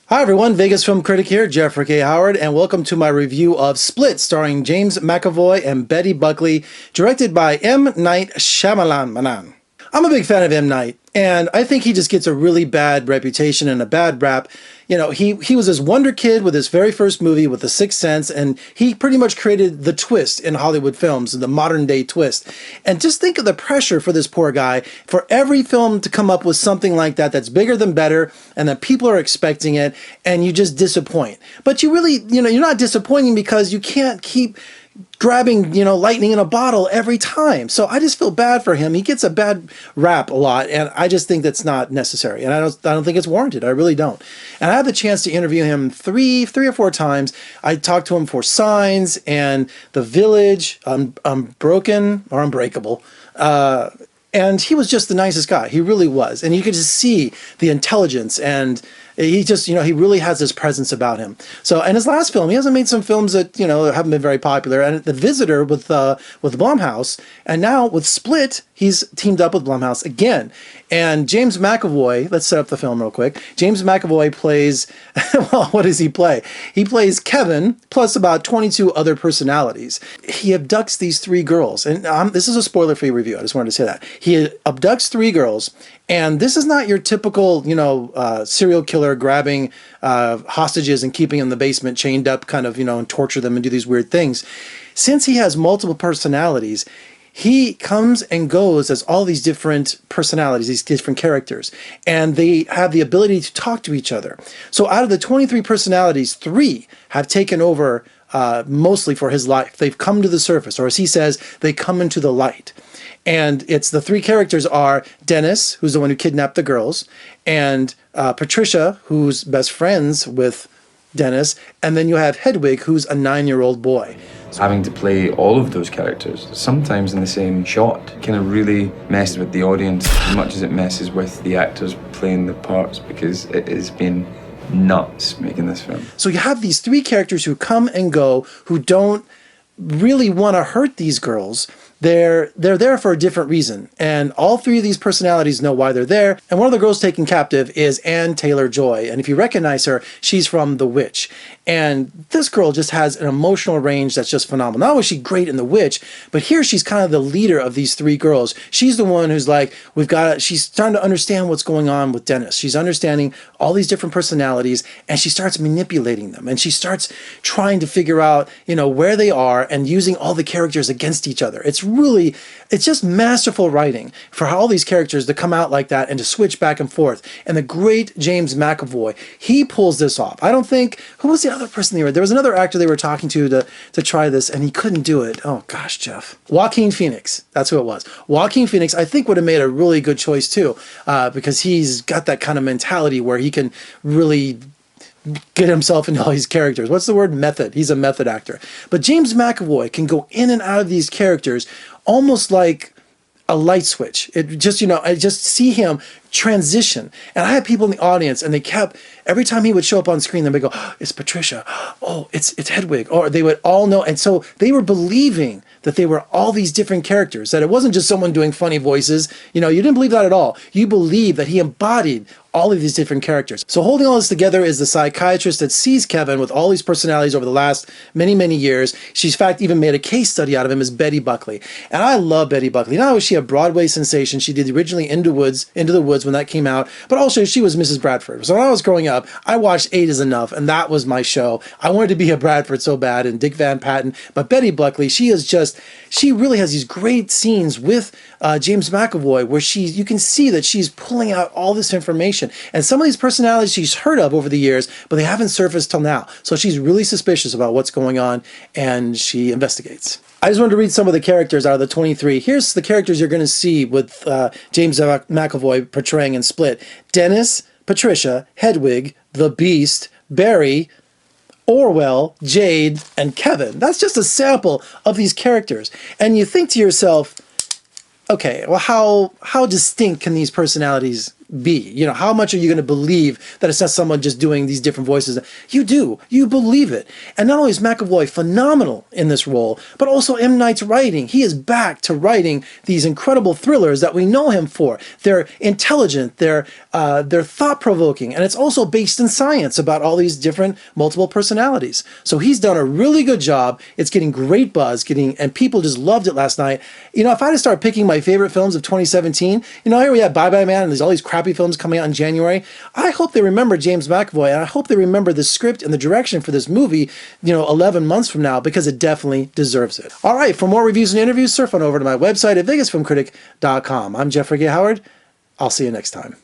Hi everyone, Vegas Film Critic here, Jeffrey K. Howard, and welcome to my review of Split, starring James McAvoy and Betty Buckley, directed by M. Night Shyamalan. I'm a big fan of M. Night, and I think he just gets a really bad reputation and a bad rap. You know, he was this wonder kid with his very first movie with The Sixth Sense, and he pretty much created the twist in Hollywood films, the modern day twist. And just think of the pressure for this poor guy, for every film to come up with something like that that's bigger than better, and that people are expecting it, and you just disappoint. But you really, you're not disappointing because you can't keep grabbing, lightning in a bottle every time. So I just feel bad for him. He gets a bad rap a lot, and I just think that's not necessary. And I don't think it's warranted. I really don't. And I had the chance to interview him three or four times. I talked to him for Signs and The Village, Unbroken or Unbreakable. And he was just the nicest guy. He really was. And you could just see the intelligence, and he just, he really has this presence about him. So, and his last film, he hasn't made some films that, haven't been very popular. And The Visitor with Blumhouse, and now with Split, he's teamed up with Blumhouse again. And James McAvoy, let's set up the film real quick. James McAvoy plays, well, what does he play? He plays Kevin, plus about 22 other personalities. He abducts these three girls. And this is a spoiler-free review. I just wanted to say that. He abducts three girls, and this is not your typical, serial killer grabbing hostages and keeping them in the basement chained up, kind of, and torture them and do these weird things. Since he has multiple personalities, he comes and goes as all these different personalities, these different characters, and they have the ability to talk to each other. So out of the 23 personalities, 3 have taken over mostly for his life. They've come to the surface, or as he says, they come into the light. And it's the 3 characters are Dennis, who's the one who kidnapped the girls, and Patricia, who's best friends with Dennis, and then you have Hedwig, who's a 9-year-old boy. Having to play all of those characters, sometimes in the same shot, kind of really messes with the audience as much as it messes with the actors playing the parts, because it has been nuts making this film. So you have these 3 characters who come and go, who don't really want to hurt these girls. They're there for a different reason, and all 3 of these personalities know why they're there. And one of the girls taken captive is Anne Taylor-Joy, and if you recognize her, she's from The Witch. And this girl just has an emotional range that's just phenomenal. Not only was she great in The Witch, but here she's kind of the leader of these 3 girls. She's the one who's like, she's starting to understand what's going on with Dennis. She's understanding all these different personalities, and she starts manipulating them, and she starts trying to figure out, where they are, and using all the characters against each other. It's just masterful writing for all these characters to come out like that and to switch back and forth. And the great James McAvoy, he pulls this off. I don't think, who was the other person there was another actor they were talking to try this, and he couldn't do it. Oh gosh, Jeff. Joaquin Phoenix, that's who it was. Joaquin Phoenix, I think, would have made a really good choice too, because he's got that kind of mentality where he can really get himself into all these characters. What's the word? Method. He's a method actor. But James McAvoy can go in and out of these characters almost like a light switch. It just, I just see him transition. And I had people in the audience, and they kept, every time he would show up on screen, they would go, oh, it's Patricia. Oh, it's Hedwig. Or they would all know. And so they were believing that they were all these different characters, that it wasn't just someone doing funny voices. You didn't believe that at all. You believed that he embodied all of these different characters. So holding all this together is the psychiatrist that sees Kevin with all these personalities over the last many, many years. She's, in fact, even made a case study out of him as Betty Buckley. And I love Betty Buckley. Not only was she a Broadway sensation, she did originally Into the Woods when that came out, but also she was Mrs. Bradford. So when I was growing up, I watched 8 is Enough, and that was my show. I wanted to be a Bradford so bad, and Dick Van Patten. But Betty Buckley, she really has these great scenes with James McAvoy where you can see that she's pulling out all this information. And some of these personalities she's heard of over the years, but they haven't surfaced till now. So she's really suspicious about what's going on, and she investigates. I just wanted to read some of the characters out of the 23. Here's the characters you're going to see with James McAvoy portraying in Split. Dennis, Patricia, Hedwig, the Beast, Barry, Orwell, Jade, and Kevin. That's just a sample of these characters. And you think to yourself, okay, well, how distinct can these personalities be? You know, how much are you going to believe that it's not someone just doing these different voices? You do. You believe it. And not only is McAvoy phenomenal in this role, but also M. Night's writing. He is back to writing these incredible thrillers that we know him for. They're intelligent, they're thought-provoking, and it's also based in science about all these different multiple personalities. So he's done a really good job. It's getting great buzz, and people just loved it last night. You know, if I had to start picking my favorite films of 2017, you know, here we have Bye Bye Man, and there's all these crappy films coming out in January. I hope they remember James McAvoy, and I hope they remember the script and the direction for this movie, you know, 11 months from now, because it definitely deserves it. All right, for more reviews and interviews, surf on over to my website at vegasfilmcritic.com. I'm Jeffrey G. Howard. I'll see you next time.